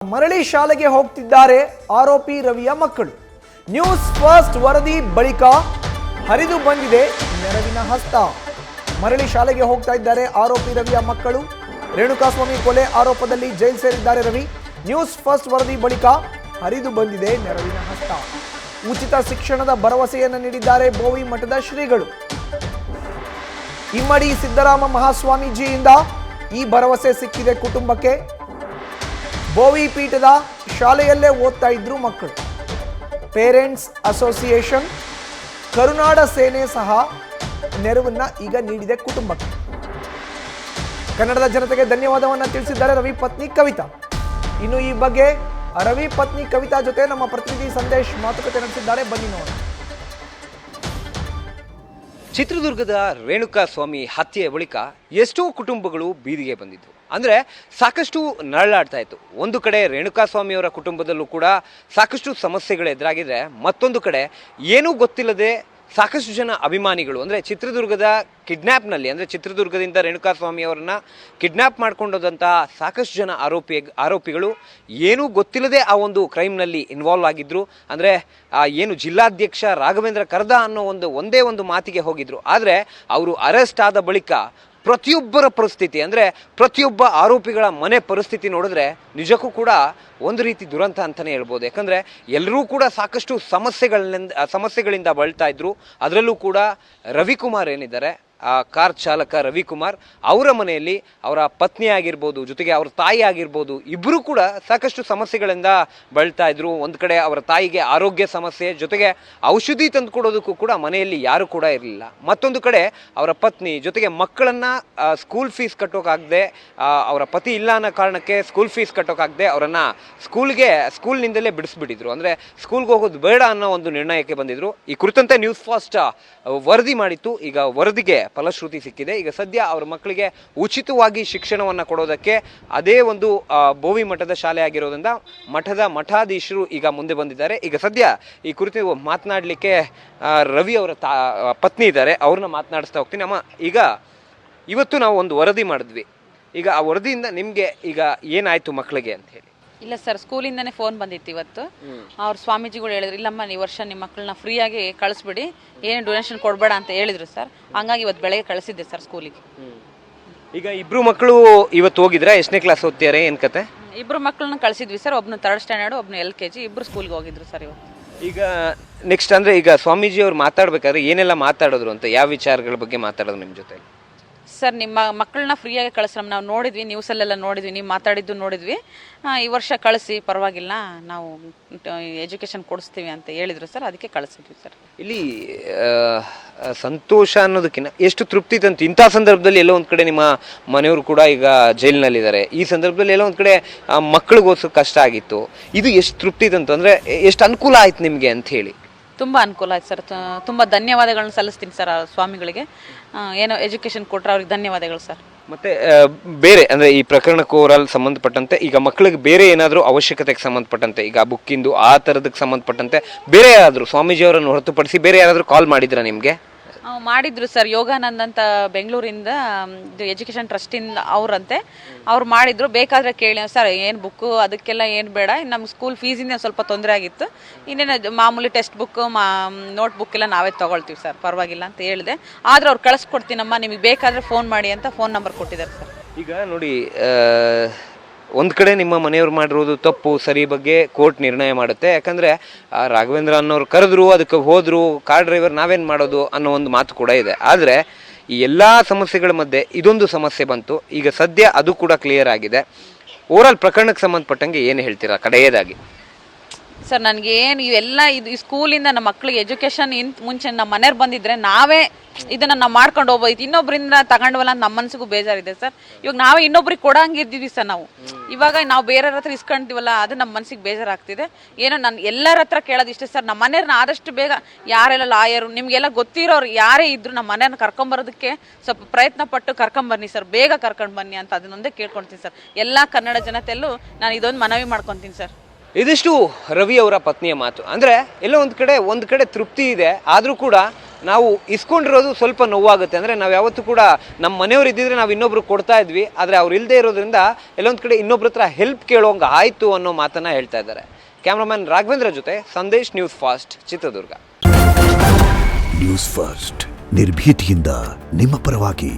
ಮರಳಿ ಶಾಲೆಗೆ ಹೋಗ್ತಿದ್ದಾರೆ ಆರೋಪಿ ರವಿಯ ಮಕ್ಕಳು. ನ್ಯೂಸ್ ಫಸ್ಟ್ ವರದಿ ಬಳಿಕ ಹರಿದು ಬಂದಿದೆ ನೆರವಿನ ಹಸ್ತ. ಮರಳಿ ಶಾಲೆಗೆ ಹೋಗ್ತಾ ಇದ್ದಾರೆ ಆರೋಪಿ ರವಿಯ ಮಕ್ಕಳು. ರೇಣುಕಾಸ್ವಾಮಿ ಕೊಲೆ ಆರೋಪದಲ್ಲಿ ಜೈಲು ಸೇರಿದ್ದಾರೆ ರವಿ. ನ್ಯೂಸ್ ಫಸ್ಟ್ ವರದಿ ಬಳಿಕ ಹರಿದು ಬಂದಿದೆ ನೆರವಿನ ಹಸ್ತ. ಉಚಿತ ಶಿಕ್ಷಣದ ಭರವಸೆಯನ್ನು ನೀಡಿದ್ದಾರೆ ಬೋವಿ ಮಠದ ಶ್ರೀಗಳು. ಇಮ್ಮಡಿ ಸಿದ್ದರಾಮ ಮಹಾಸ್ವಾಮೀಜಿಯಿಂದ ಈ ಭರವಸೆ ಸಿಕ್ಕಿದೆ ಕುಟುಂಬಕ್ಕೆ. ಬೋವಿ ಪೀಠದ ಶಾಲೆಯಲ್ಲೇ ಓದ್ತಾ ಇದ್ರು ಮಕ್ಕಳು. ಪೇರೆಂಟ್ಸ್ ಅಸೋಸಿಯೇಷನ್, ಕರುನಾಡ ಸೇನೆ ಸಹ ನೆರವನ್ನ ಈಗ ನೀಡಿದೆ ಕುಟುಂಬಕ್ಕೆ. ಕನ್ನಡದ ಜನತೆಗೆ ಧನ್ಯವಾದವನ್ನ ತಿಳಿಸಿದ್ದಾರೆ ರವಿ ಪತ್ನಿ ಕವಿತಾ. ಇನ್ನು ಈ ಬಗ್ಗೆ ರವಿ ಪತ್ನಿ ಕವಿತಾ ಜೊತೆ ನಮ್ಮ ಪ್ರತಿನಿಧಿ ಸಂದೇಶ್ ಮಾತುಕತೆ ನಡೆಸಿದ್ದಾರೆ, ಬನ್ನಿ ನೋಡೋಣ. ಚಿತ್ರದುರ್ಗದ ರೇಣುಕಾಸ್ವಾಮಿ ಹತ್ಯೆಯ ಬಳಿಕ ಎಷ್ಟೋ ಕುಟುಂಬಗಳು ಬೀದಿಗೆ ಬಂದಿದ್ದು, ಅಂದರೆ ಸಾಕಷ್ಟು ನರಳಾಡ್ತಾ ಇತ್ತು. ಒಂದು ಕಡೆ ರೇಣುಕಾಸ್ವಾಮಿಯವರ ಕುಟುಂಬದಲ್ಲೂ ಕೂಡ ಸಾಕಷ್ಟು ಸಮಸ್ಯೆಗಳು ಎದುರಾಗಿದ್ರೆ, ಮತ್ತೊಂದು ಕಡೆ ಏನೂ ಗೊತ್ತಿಲ್ಲದೆ ಸಾಕಷ್ಟು ಜನ ಅಭಿಮಾನಿಗಳು, ಅಂದರೆ ಚಿತ್ರದುರ್ಗದ ಕಿಡ್ನ್ಯಾಪ್ನಲ್ಲಿ, ಅಂದರೆ ಚಿತ್ರದುರ್ಗದಿಂದ ರೇಣುಕಾಸ್ವಾಮಿಯವರನ್ನ ಕಿಡ್ನ್ಯಾಪ್ ಮಾಡ್ಕೊಂಡೋದಂಥ ಸಾಕಷ್ಟು ಜನ ಆರೋಪಿಗಳು ಏನೂ ಗೊತ್ತಿಲ್ಲದೆ ಆ ಒಂದು ಕ್ರೈಮ್ನಲ್ಲಿ ಇನ್ವಾಲ್ವ್ ಆಗಿದ್ದರು. ಅಂದರೆ ಏನು ಜಿಲ್ಲಾಧ್ಯಕ್ಷ ರಾಘವೇಂದ್ರ ಕರ್ದ ಅನ್ನೋ ಒಂದೇ ಒಂದು ಮಾತಿಗೆ ಹೋಗಿದ್ರು. ಆದರೆ ಅವರು ಅರೆಸ್ಟ್ ಆದ ಬಳಿಕ ಪ್ರತಿಯೊಬ್ಬರ ಪರಿಸ್ಥಿತಿ, ಅಂದರೆ ಪ್ರತಿಯೊಬ್ಬ ಆರೋಪಿಗಳ ಮನೆ ಪರಿಸ್ಥಿತಿ ನೋಡಿದ್ರೆ ನಿಜಕ್ಕೂ ಕೂಡ ಒಂದು ರೀತಿ ದುರಂತ ಅಂತಲೇ ಹೇಳ್ಬೋದು. ಯಾಕಂದರೆ ಎಲ್ಲರೂ ಕೂಡ ಸಾಕಷ್ಟು ಸಮಸ್ಯೆಗಳಿಂದ ಬಳಲ್ತಾ ಇದ್ರು. ಅದರಲ್ಲೂ ಕೂಡ ರವಿಕುಮಾರ್ ಏನಿದ್ದಾರೆ, ಕಾರ್ ಚಾಲಕ ರವಿಕುಮಾರ್, ಅವರ ಮನೆಯಲ್ಲಿ ಅವರ ಪತ್ನಿ ಆಗಿರ್ಬೋದು, ಜೊತೆಗೆ ಅವ್ರ ತಾಯಿ ಆಗಿರ್ಬೋದು, ಇಬ್ಬರೂ ಕೂಡ ಸಾಕಷ್ಟು ಸಮಸ್ಯೆಗಳಿಂದ ಬಳಲ್ತಾ ಇದ್ರು. ಒಂದು ಕಡೆ ಅವರ ತಾಯಿಗೆ ಆರೋಗ್ಯ ಸಮಸ್ಯೆ, ಜೊತೆಗೆ ಔಷಧಿ ತಂದು ಕೊಡೋದಕ್ಕೂ ಕೂಡ ಮನೆಯಲ್ಲಿ ಯಾರು ಕೂಡ ಇರಲಿಲ್ಲ. ಮತ್ತೊಂದು ಕಡೆ ಅವರ ಪತ್ನಿ ಜೊತೆಗೆ ಮಕ್ಕಳನ್ನು ಸ್ಕೂಲ್ ಫೀಸ್ ಕಟ್ಟೋಕ್ಕಾಗದೆ, ಅವರ ಪತಿ ಇಲ್ಲ ಅನ್ನೋ ಕಾರಣಕ್ಕೆ ಸ್ಕೂಲ್ ಫೀಸ್ ಕಟ್ಟೋಕ್ಕಾಗದೆ ಅವರನ್ನು ಸ್ಕೂಲ್ನಿಂದಲೇ ಬಿಡಿಸ್ಬಿಟ್ಟಿದ್ರು. ಅಂದರೆ ಸ್ಕೂಲ್ಗೆ ಹೋಗೋದು ಬೇಡ ಅನ್ನೋ ಒಂದು ನಿರ್ಣಯಕ್ಕೆ ಬಂದಿದ್ರು. ಈ ಕುರಿತಂತೆ ನ್ಯೂಸ್ ಫಸ್ಟ್ ವರದಿ ಮಾಡಿತ್ತು. ಈಗ ವರದಿಗೆ ಫಲಶ್ರುತಿ ಸಿಕ್ಕಿದೆ. ಈಗ ಸದ್ಯ ಅವರ ಮಕ್ಕಳಿಗೆ ಉಚಿತವಾಗಿ ಶಿಕ್ಷಣವನ್ನು ಕೊಡೋದಕ್ಕೆ ಅದೇ ಒಂದು ಬೋವಿ ಮಠದ ಶಾಲೆ ಆಗಿರೋದ್ರಿಂದ ಮಠದ ಮಠಾಧೀಶರು ಈಗ ಮುಂದೆ ಬಂದಿದ್ದಾರೆ. ಈಗ ಸದ್ಯ ಈ ಕುರಿತು ಮಾತನಾಡಲಿಕ್ಕೆ ರವಿ ಅವರ ಪತ್ನಿ ಇದ್ದಾರೆ, ಅವ್ರನ್ನ ಮಾತನಾಡಿಸ್ತಾ ಹೋಗ್ತೀನಿ. ಅಮ್ಮ, ಈಗ ಇವತ್ತು ನಾವು ಒಂದು ವರದಿ ಮಾಡಿದ್ವಿ. ಈಗ ಆ ವರದಿಯಿಂದ ನಿಮಗೆ ಈಗ ಏನಾಯ್ತು ಮಕ್ಕಳಿಗೆ ಅಂತ ಹೇಳಿ? ಇಲ್ಲ ಸರ್, ಸ್ಕೂಲಿಂದನೇ ಫೋನ್ ಬಂದಿತ್ತು ಇವತ್ತು. ಅವ್ರ ಸ್ವಾಮೀಜಿಗಳು ಹೇಳಿದ್ರು, ಇಲ್ಲಮ್ಮ ಈ ವರ್ಷ ನಿಮ್ಮ ಮಕ್ಕಳನ್ನ ಫ್ರೀಯಾಗಿ ಕಳಿಸ್ಬಿಡಿ, ಏನು ಡೊನೇಷನ್ ಕೊಡಬೇಡ ಅಂತ ಹೇಳಿದ್ರು ಸರ್. ಹಂಗಾಗಿ ಇವತ್ತು ಬೆಳಗ್ಗೆ ಕಳಿಸಿದ್ದೆ ಸರ್ ಸ್ಕೂಲಿಗೆ. ಈಗ ಇಬ್ರು ಮಕ್ಕಳು ಇವತ್ತು ಹೋಗಿದ್ರೆ, ಎಷ್ಟನೇ ಕ್ಲಾಸ್ ಓದ್ತಿದ್ದಾರೆ, ಏನು ಕತೆ? ಇಬ್ರು ಮಕ್ಕಳನ್ನ ಕಳಿಸಿದ್ವಿ ಸರ್. ಒಬ್ನು 3rd ಸ್ಟ್ಯಾಂಡರ್ಡ್, ಒಬ್ನು LKG, ಇಬ್ರು ಸ್ಕೂಲ್ಗೆ ಹೋಗಿದ್ರು ಸರ್ ಇವತ್ತು. ಈಗ ನೆಕ್ಸ್ಟ್ ಅಂದರೆ ಈಗ ಸ್ವಾಮೀಜಿ ಅವ್ರು ಮಾತಾಡ್ಬೇಕಾದ್ರೆ ಏನೆಲ್ಲ ಮಾತಾಡಿದ್ರು ಅಂತ, ಯಾವ ವಿಚಾರಗಳ ಬಗ್ಗೆ ಮಾತಾಡೋದು ನಿಮ್ಮ ಜೊತೆ? ಸರ್, ನಿಮ್ಮ ಮಕ್ಕಳನ್ನ ಫ್ರೀಯಾಗಿ ಕಳಿಸ್ರಮ್ಮ, ನಾವು ನೋಡಿದ್ವಿ, ನ್ಯೂಸಲ್ಲೆಲ್ಲ ನೋಡಿದ್ವಿ, ನೀವು ಮಾತಾಡಿದ್ದು ನೋಡಿದ್ವಿ. ಈ ವರ್ಷ ಕಳಿಸಿ, ಪರವಾಗಿಲ್ಲ, ನಾವು ಎಜುಕೇಷನ್ ಕೊಡಿಸ್ತೀವಿ ಅಂತ ಹೇಳಿದ್ರು ಸರ್. ಅದಕ್ಕೆ ಕಳಿಸಿದ್ವಿ ಸರ್. ಇಲ್ಲಿ ಸಂತೋಷ ಅನ್ನೋದಕ್ಕಿಂತ ಎಷ್ಟು ತೃಪ್ತಿ ತಂತು ಇಂಥ ಸಂದರ್ಭದಲ್ಲಿ. ಎಲ್ಲೋ ಒಂದು ಕಡೆ ನಿಮ್ಮ ಮನೆಯವರು ಕೂಡ ಈಗ ಜೈಲಿನಲ್ಲಿದ್ದಾರೆ. ಈ ಸಂದರ್ಭದಲ್ಲಿ ಎಲ್ಲೋ ಒಂದು ಕಡೆ ಮಕ್ಕಳಿಗೋಸ್ಕರ ಕಷ್ಟ ಆಗಿತ್ತು. ಇದು ಎಷ್ಟು ತೃಪ್ತಿ ತಂತು, ಅಂದರೆ ಎಷ್ಟು ಅನುಕೂಲ ಆಯ್ತು ನಿಮಗೆ ಅಂತ ಹೇಳಿ? ತುಂಬ ಅನುಕೂಲ ಆಯ್ತು ಸರ್. ತುಂಬ ಧನ್ಯವಾದಗಳನ್ನ ಸಲ್ಲಿಸ್ತೀನಿ ಸರ್ ಆ ಸ್ವಾಮಿಗಳಿಗೆ. ಏನೋ ಎಜುಕೇಷನ್ ಕೊಟ್ಟರೆ ಅವ್ರಿಗೆ ಧನ್ಯವಾದಗಳು ಸರ್. ಮತ್ತೆ ಬೇರೆ ಅಂದರೆ ಈ ಪ್ರಕರಣಕ್ಕೆ ಓವರಾಲ್ ಸಂಬಂಧಪಟ್ಟಂತೆ ಈಗ ಮಕ್ಕಳಿಗೆ ಬೇರೆ ಏನಾದರೂ ಅವಶ್ಯಕತೆಗೆ ಸಂಬಂಧಪಟ್ಟಂತೆ, ಈಗ ಬುಕ್ಕಿಂದು ಆ ಥರದಕ್ಕೆ ಸಂಬಂಧಪಟ್ಟಂತೆ ಬೇರೆ ಯಾರಾದರೂ ಸ್ವಾಮೀಜಿಯವರನ್ನು ಹೊರತುಪಡಿಸಿ ಬೇರೆ ಯಾರಾದರೂ ಕಾಲ್ ಮಾಡಿದ್ರಾ ನಿಮಗೆ? ಮಾಡಿದ್ರು ಸರ್. ಯೋಗಾನಂದ್ ಅಂತ ಬೆಂಗಳೂರಿಂದ, ಇದು ಎಜುಕೇಷನ್ ಟ್ರಸ್ಟಿಂದ ಅವರಂತೆ, ಅವ್ರು ಮಾಡಿದ್ರು. ಬೇಕಾದರೆ ಕೇಳಿ ಸರ್, ಏನು ಬುಕ್ಕು ಅದಕ್ಕೆಲ್ಲ ಏನು ಬೇಡ, ನಮ್ಮ ಸ್ಕೂಲ್ ಫೀಸಿಂದ ಸ್ವಲ್ಪ ತೊಂದರೆ ಆಗಿತ್ತು, ಇನ್ನೇನು ಮಾಮೂಲಿ ಟೆಕ್ಸ್ಟ್ ಬುಕ್ಕು ನೋಟ್ ಬುಕ್ ಎಲ್ಲ ನಾವೇ ತೊಗೊಳ್ತೀವಿ ಸರ್, ಪರವಾಗಿಲ್ಲ ಅಂತ ಹೇಳಿದೆ. ಆದರೆ ಅವ್ರು ಕಳಿಸ್ಕೊಡ್ತೀನಮ್ಮ, ನಿಮಗೆ ಬೇಕಾದರೆ ಫೋನ್ ಮಾಡಿ ಅಂತ ಫೋನ್ ನಂಬರ್ ಕೊಟ್ಟಿದ್ದಾರೆ ಸರ್. ಈಗ ನೋಡಿ, ಒಂದು ಕಡೆ ನಿಮ್ಮ ಮನೆಯವ್ರು ಮಾಡಿರೋದು ತಪ್ಪು ಸರಿ ಬಗ್ಗೆ ಕೋರ್ಟ್ ನಿರ್ಣಯ ಮಾಡುತ್ತೆ. ಯಾಕಂದರೆ ರಾಘವೇಂದ್ರ ಅನ್ನೋರು ಕರೆದ್ರು, ಅದಕ್ಕೆ ಹೋದರು, ಕಾರ್ ಡ್ರೈವರ್ ನಾವೇನು ಮಾಡೋದು ಅನ್ನೋ ಒಂದು ಮಾತು ಕೂಡ ಇದೆ. ಆದರೆ ಈ ಎಲ್ಲ ಸಮಸ್ಯೆಗಳ ಮಧ್ಯೆ ಇದೊಂದು ಸಮಸ್ಯೆ ಬಂತು. ಈಗ ಸದ್ಯ ಅದು ಕೂಡ ಕ್ಲಿಯರ್ ಆಗಿದೆ. ಓವರಾಲ್ ಪ್ರಕರಣಕ್ಕೆ ಸಂಬಂಧಪಟ್ಟಂಗೆ ಏನು ಹೇಳ್ತೀರಾ ಕಡೆಯದಾಗಿ? ಸರ್, ನನಗೇನು ಇವೆಲ್ಲ ಈ ಸ್ಕೂಲಿಂದ ನಮ್ಮ ಮಕ್ಕಳಿಗೆ ಎಜುಕೇಷನ್ ಮುಂಚೆ ನಮ್ಮ ಮನೆಯವ್ರು ಬಂದಿದ್ರೆ ನಾವೇ ಇದನ್ನು ನಾವು ಮಾಡ್ಕೊಂಡು ಹೋಗ್ಬೋದು. ಇನ್ನೊಬ್ಬರಿಂದ ತಗೊಂಡ್ವಲ್ಲ ಅಂತ ನಮ್ಮ ಮನಸ್ಸಿಗೂ ಬೇಜಾರಿದೆ ಸರ್. ಇವಾಗ ನಾವೇ ಇನ್ನೊಬ್ರಿಗೆ ಕೊಡಂಗಿದ್ದೀವಿ ಸರ್. ಇವಾಗ ನಾವು ಬೇರೆಯವ್ರ ಹತ್ರ ಇಸ್ಕೊಂತೀವಲ್ಲ, ಅದು ನಮ್ಮ ಮನಸ್ಸಿಗೆ ಬೇಜಾರಾಗ್ತಿದೆ. ಏನೋ ನಾನು ಎಲ್ಲರ ಹತ್ರ ಕೇಳೋದು ಇಷ್ಟೇ ಸರ್, ನಮ್ಮ ಮನೆಯವ್ರನ್ನ ಆದಷ್ಟು ಬೇಗ ಯಾರೆಲ್ಲ ಲಾಯರು, ನಿಮಗೆಲ್ಲ ಗೊತ್ತಿರೋರು ಯಾರೇ ಇದ್ರು ನಮ್ಮ ಮನೆಯವ್ರನ್ನ ಕರ್ಕೊಂಬರೋದಕ್ಕೆ ಸ್ವಲ್ಪ ಪ್ರಯತ್ನ ಪಟ್ಟು ಕರ್ಕೊಂಬನ್ನಿ ಸರ್, ಬೇಗ ಕರ್ಕೊಂಡು ಬನ್ನಿ ಅಂತ ಅದನ್ನೊಂದೇ ಕೇಳ್ಕೊಳ್ತೀನಿ ಸರ್. ಎಲ್ಲ ಕನ್ನಡ ಜನತೆಯಲ್ಲೂ ನಾನು ಇದೊಂದು ಮನವಿ ಮಾಡ್ಕೊತೀನಿ ಸರ್. ಇದಿಷ್ಟು ರವಿ ಅವರ ಪತ್ನಿಯ ಮಾತು. ಅಂದರೆ ಎಲ್ಲೋ ಒಂದು ಕಡೆ ತೃಪ್ತಿ ಇದೆ, ಆದರೂ ಕೂಡ ನಾವು ಇಸ್ಕೊಂಡಿರೋದು ಸ್ವಲ್ಪ ನೋವಾಗುತ್ತೆ. ಅಂದರೆ ನಾವು ಯಾವತ್ತೂ ಕೂಡ ನಮ್ಮ ಮನೆಯವ್ರು ಇದ್ದಿದ್ರೆ ನಾವು ಇನ್ನೊಬ್ರು ಕೊಡ್ತಾ ಇದ್ವಿ, ಆದರೆ ಅವ್ರು ಇಲ್ಲದೆ ಇರೋದ್ರಿಂದ ಎಲ್ಲೊಂದು ಕಡೆ ಇನ್ನೊಬ್ರ ಹತ್ರ ಹೆಲ್ಪ್ ಕೇಳೋಂಗೆ ಆಯಿತು ಅನ್ನೋ ಮಾತನ್ನು ಹೇಳ್ತಾ ಇದ್ದಾರೆ. ಕ್ಯಾಮ್ರಾಮನ್ ರಾಘವೇಂದ್ರ ಜೊತೆ Sandesh, news fast, Chitradurga. News first ನಿರ್ಭೀತಿಯಿಂದ ನಿಮ್ಮ ಪರವಾಗಿ.